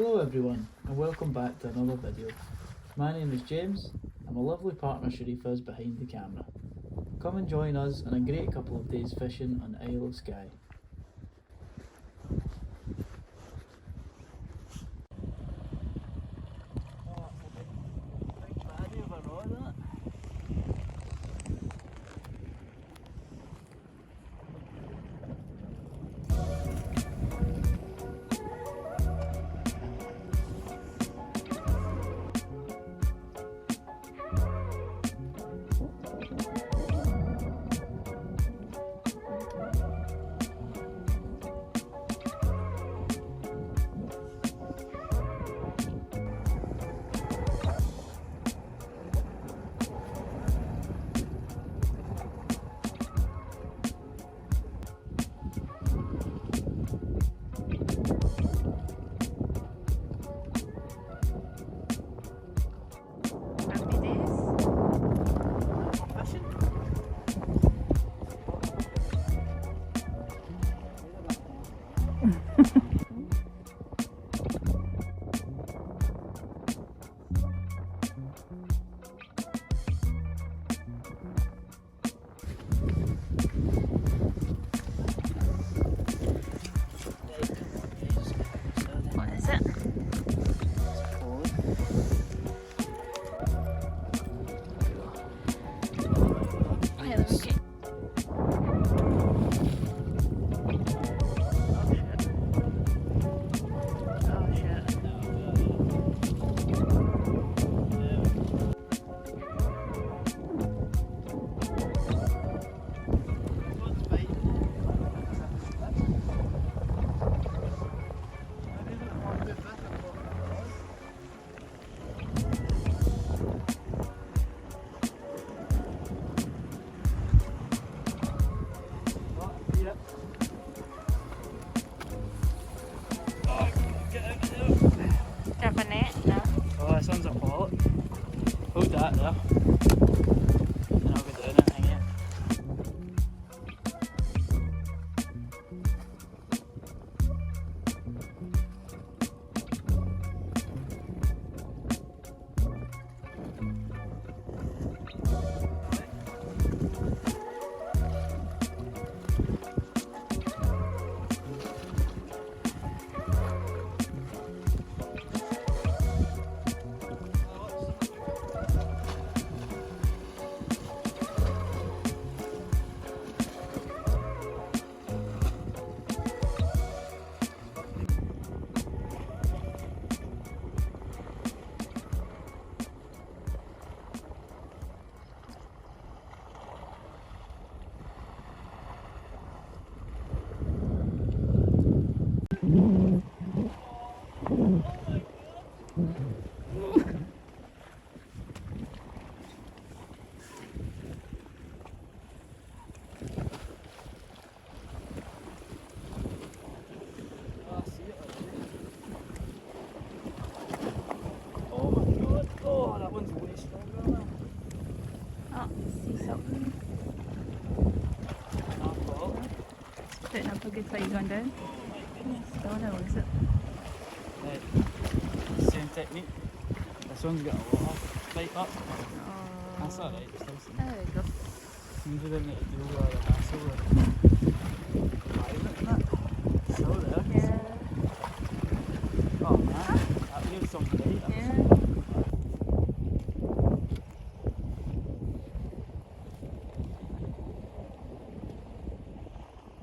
Hello everyone and welcome back to another video. My name is James and my lovely partner Sharifa is behind the camera. Come and join us on a great couple of days fishing on Isle of Skye. Oh, this one's a pollock. Hold that there. And I'll go down and hang it. Putting up a good fight going down. Still no, is it? Right. Same technique. This one's got a lot of fight up. Oh. That's alright, it's still There we go. seems we didn't need to deal with all the hassle with private and that. Still there. Yeah. Oh man, that gives some bait. Yeah.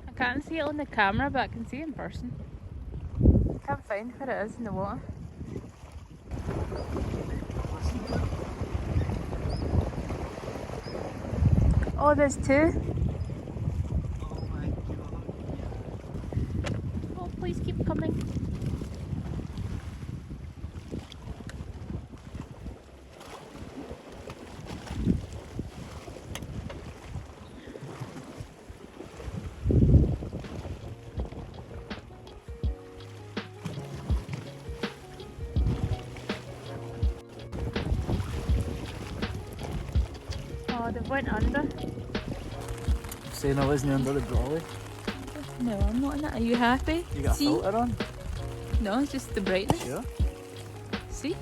I can't see it on the camera, but I can see it in person. I can't find where it is in the water. Oh, there's two. Oh my god. Oh, please keep coming. Oh, they went under. Saying I wasn't under the brolly. No, I'm not in it. Are you happy? You got See? a filter on? No, it's just the brightness. Sure. See?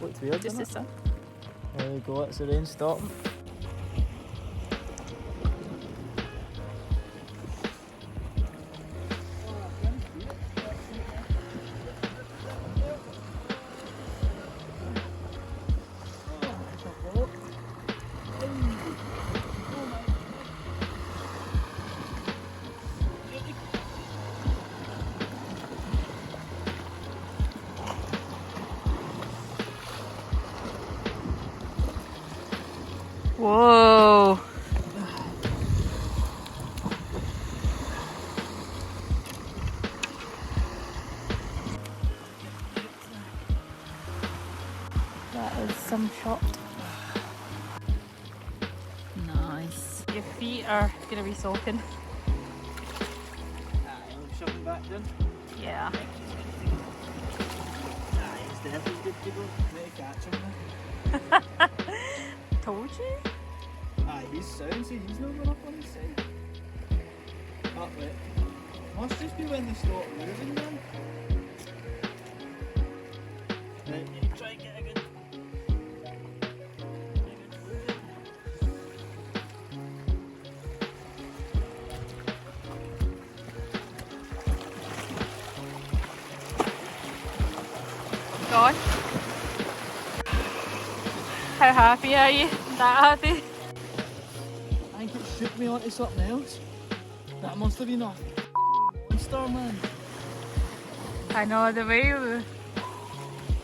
Looks weird, Just doesn't the it? sun. There we go, it's the rain stopping. Whoa. That is some shot. Nice. Your feet are gonna be soaking. I'm shoving back in. Yeah. It's definitely good to go. Way to catch him now. Told you? He's sound, see, he's not going up on his side. Up it. Must just be when they stop moving then. Right, you try and get a good. God. How happy are you? That happy? I think it shook me onto something else. That must have been a monster, man. I know the way you were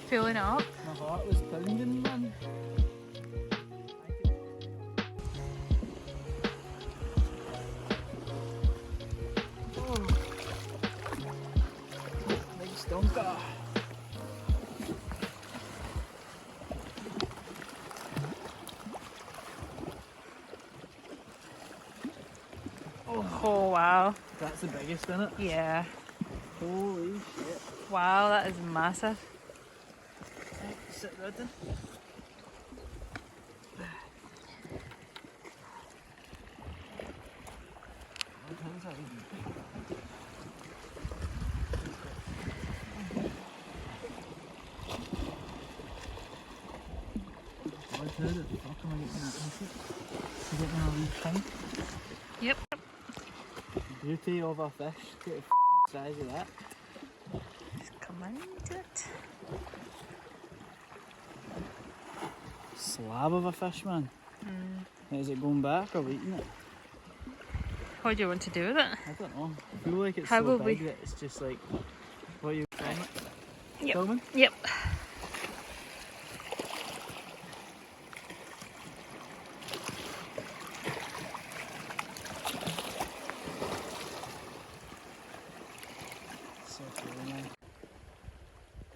filling it up. My heart was pounding, man. Oh. Big stonker. Oh wow. That's the biggest, isn't it? Yeah. Holy shit. Wow, that is massive. Right, sit ready. How the fuck am I getting that into? You getting a wee thing? Yep. Beauty of a fish. Look at the fucking size of that. Just come into it. Slab of a fish, man. Is it going back or we eating it? What do you want to do with it? I don't know. I feel like it's How so will big we- that it's just like, what are you filming? Yep. Filming? Yep.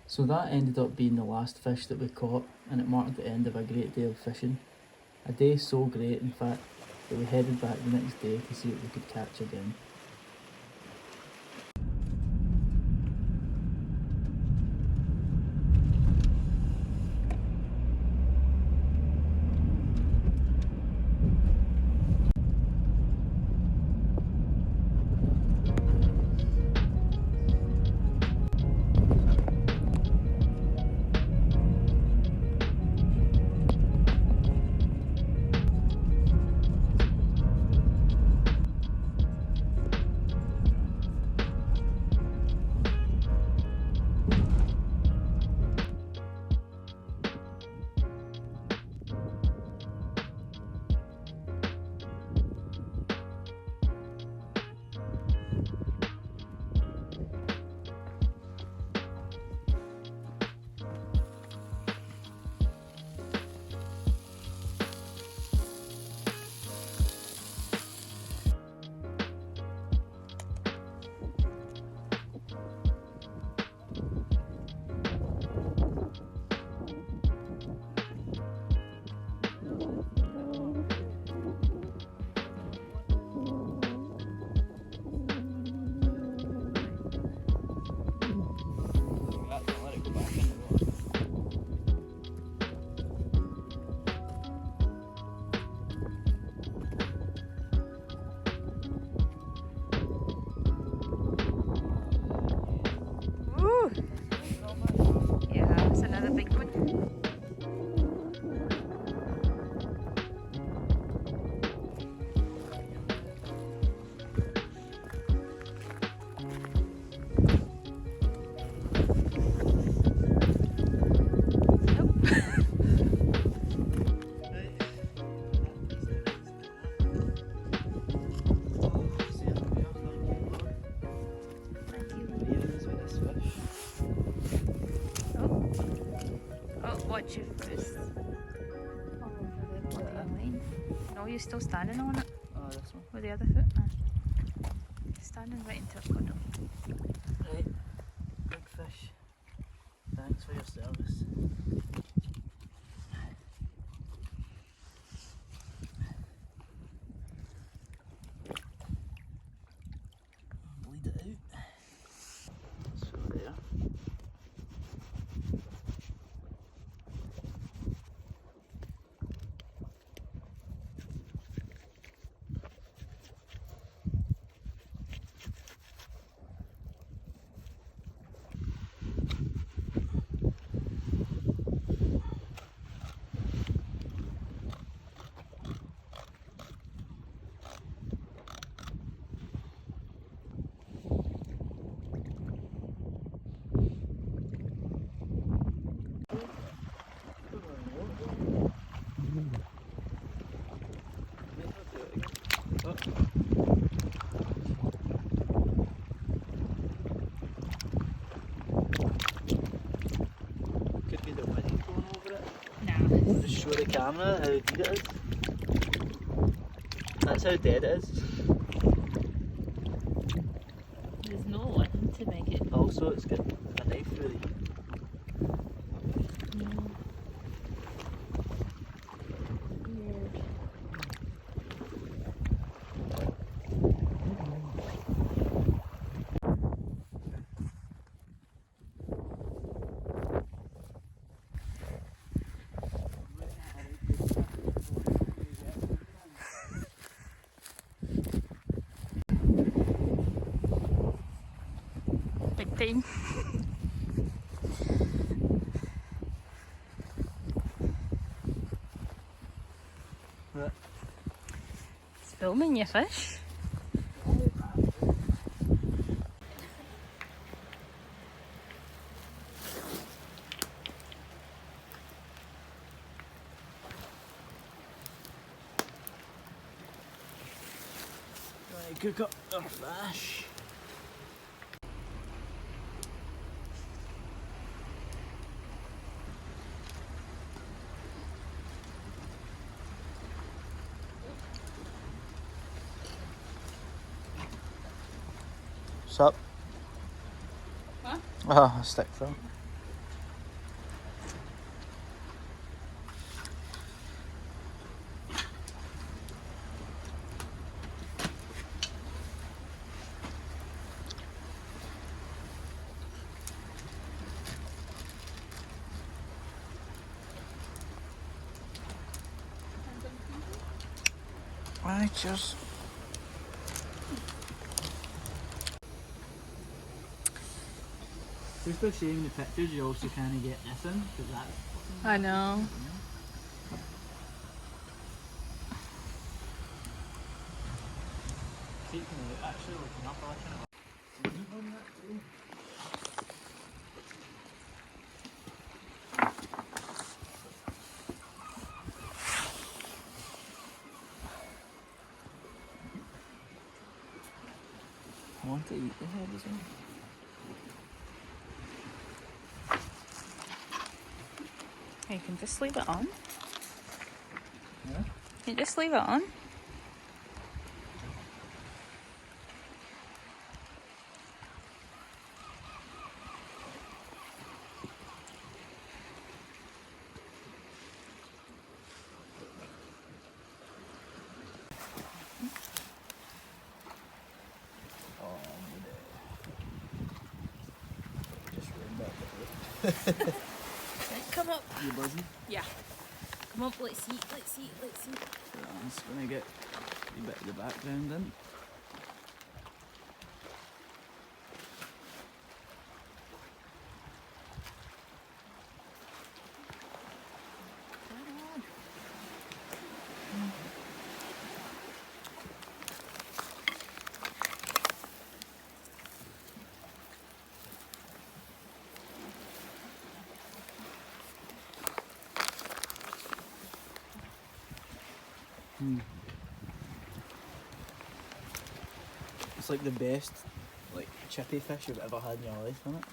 So that ended up being the last fish that we caught, and it marked the end of a great day of fishing. A day so great, in fact, that we headed back the next day to see what we could catch again. Bloody line. No, you're still standing on it Oh, this one. with the other foot. Standing right into it, God. Right, big fish. Thanks for your service. Bleed it out. So there. Could be the wind going over it. Nah. Just show the camera how dead it is. That's how dead it is. There's no wind to make it. Also, it's got a knife through the Weird. Big time. Right. It's filming your fish. Right, cook up our fish. What's up? Huh? Oh, a stick film. Alright, cheers. Just by seeing the pictures, you also kind of get Ethan, because that's I know. taking it out, actually looking up, I kind of on that too. I want to eat the head as well. You can just leave it on. Yeah? You just leave it on. Just ruined that bit. Right, come up. You buzzing? Yeah. Come up, let's see, let's see, let's see. So I'm just going to get a bit of the background in. It's like the best, like chippy fish you've ever had in your life, isn't it?